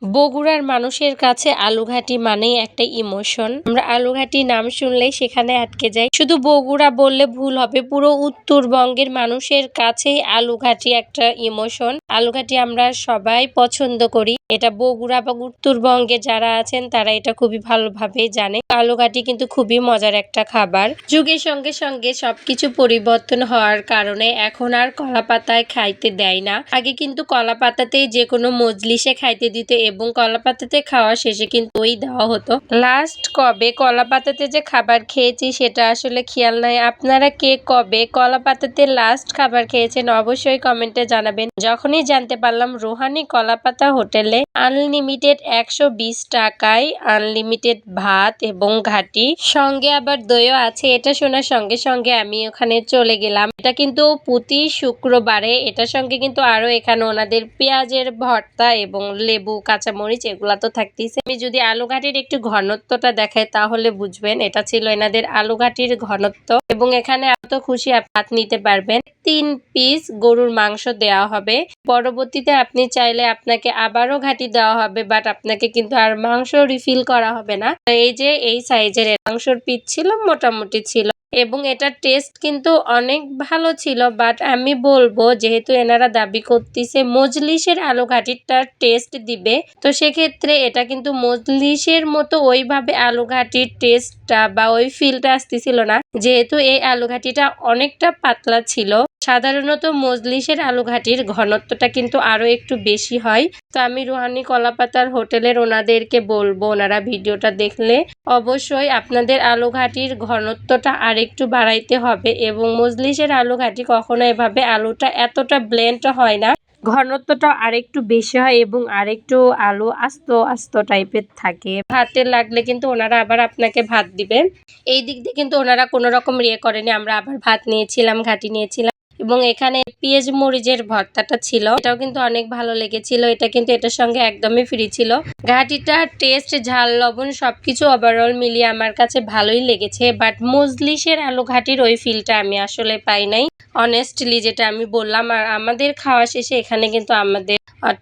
বগুড়ার মানুষের কাছে আলুঘাটি মানেই একটা ইমোশন। আমরা আলুঘাটি নাম শুনলেই সেখানে আটকে যাই। শুধু বগুড়া বললে ভুল হবে, পুরো উত্তরবঙ্গের মানুষের কাছেই আলুঘাটি একটা ইমোশন। আলুঘাটি আমরা সবাই পছন্দ করি। এটা বগুড়া বা উত্তরবঙ্গে যারা আছেন তারা এটা খুবই ভালোভাবেই জানে। আলুঘাটি কিন্তু খুবই মজার একটা খাবার। যুগের সঙ্গে সঙ্গে সবকিছু পরিবর্তন হওয়ার কারণে এখন আর কলা পাতায় খাইতে দেয় না। আগে কিন্তু কলা পাতাতেই যে কোনো মজলিসে খাইতে দিত এবং কলা পাতাতে খাওয়া শেষে কিন্তু ওই দেওয়া হতো। লাস্ট কবে কলা পাতাতে যে খাবার খেয়েছি সেটা আসলে খেয়াল নাই। আপনারা কে কবে কলা পাতাতে লাস্ট খাবার খেয়েছেন অবশ্যই কমেন্টে জানাবেন। যখনই জানতে পারলাম রুহানি কলা পাতা হোটেলে আনলিমিটেড 120 টাকায় আনলিমিটেড ভাত এবং ঘাটি সঙ্গে আবার দইও আছে, এটা শোনার সঙ্গে সঙ্গে আমি ওখানে চলে গেলাম। এটা কিন্তু প্রতি শুক্রবারে। এটার সঙ্গে কিন্তু আরো এখানে ওনাদের পেঁয়াজের ভর্তা এবং লেবু কাঁচামরিচ এগুলা তো থাকতেইছে। আমি যদি আলুঘাটির একটু ঘনত্বটা দেখাই তাহলে বুঝবেন এটা ছিল এনাদের আলুঘাটির ঘনত্ব। এবং এখানে এত খুশি ভাত নিতে পারবেন। 3 পিস গরুর মাংস দেওয়া হবে। পরবর্তীতে আপনি চাইলে আপনাকে আবারও ঘাটি দেওয়া হবে, বাট আপনাকে কিন্তু আর মাংস রিফিল করা হবে না। এই যে এই সাইজের মাংসর পিস ছিল, মোটামুটি ছিল এবং এটার টেস্ট কিন্তু অনেক ভালো ছিল। বাট আমি বলবো যেহেতু এনারা দাবি করতেছে মজলিসের আলুঘাটিটার টেস্ট দিবে, তো সেক্ষেত্রে এটা কিন্তু মজলিসের মতো ওইভাবে আলুঘাটির টেস্টটা বা ওই ফিলটা আসতেছিল না, যেহেতু এই আলুঘাটিটা অনেকটা পাতলা ছিল। সাধারণত মজলিসের আলুঘাটির ঘনত্বটা কিন্তু আরো একটু বেশি হয়। তো আমি রুহানি কলাপাতার হোটেলের ওনাদেরকে বলবো ওনারা ভিডিওটা দেখলে অবশ্যই আপনাদের আলুঘাটির ঘনত্বটা আরেকটু বাড়াইতে হবে এবং মজলিসের আলুঘাটি কখনো এভাবে আলুটা এতটা ব্লেন্ড হয় না, ঘনত্বটা আরেকটু বেশি হয় এবং আরেকটু আলু আস্ত আস্ত টাইপের থাকে। ভাতে লাগলে কিন্তু ওনারা আবার আপনাকে ভাত দিবে। এই দিক দিয়ে কিন্তু ওনারা কোনো রকম করেনি। আমরা আবার ভাত নিয়েছিলাম, ঘাটি নিয়েছিলাম এবং এখানে পেঁয়াজ মরিচের ভর্তাটা ছিল, এটাও কিন্তু অনেক ভালো লেগেছিল। এটা কিন্তু এটার সঙ্গে একদমই ফ্রি ছিল। ঘাটিটার টেস্ট, ঝাল, লবণ সবকিছু ওভারঅল মিলিয়ে আমার কাছে ভালোই লেগেছে। বাট মজলিসের আলু ঘাটির ওই ফিলটা আমি আসলে পাই নাই, অনেস্টলি যেটা আমি বললাম। আর আমাদের খাওয়া শেষে এখানে কিন্তু আমাদের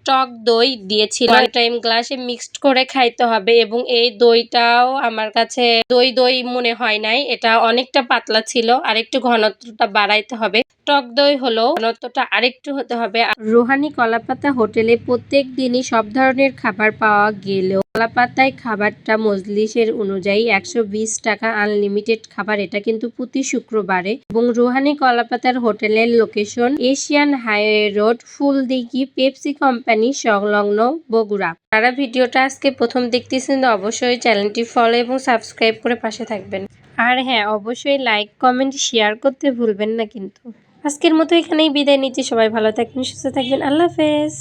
টক দই দিয়েছিল। 1 টাইম গ্লাসে মিক্সড করে খাইতে হবে এবং এই দইটাও আমার কাছে দই দই মনে হয় নাই, এটা অনেকটা পাতলা ছিল। আরেকটু ঘনত্বটা বাড়াইতে হবে। টক দই হলো ঘনত্বটা আরেকটু হতে হবে। রুহানি কলাপাতা হোটেলে প্রত্যেক দিনই সব ধরনের খাবার পাওয়া গেলেও কলাপাতায় খাবারটা মজলিসের অনুযায়ী 120 টাকা আনলিমিটেড খাবার। এটা কিন্তু প্রতি শুক্রবারে। এবং রুহানি কলাপাতার হোটেলের location Asian highway road, Fuldighi, Pepsi company সংলগ্ন, বগুড়া। যারা ভিডিওটা আজকে প্রথম দেখতেছেন অবশ্যই চ্যানেলটি ফলো এবং সাবস্ক্রাইব করে পাশে থাকবেন। আর হ্যাঁ, অবশ্যই লাইক, কমেন্ট, শেয়ার করতে ভুলবেন না কিন্তু। আজকের মতো এখানেই বিদায় নিচ্ছি। সবাই ভালো থাকবেন, সুস্থ থাকবেন। আল্লাহ হাফেজ।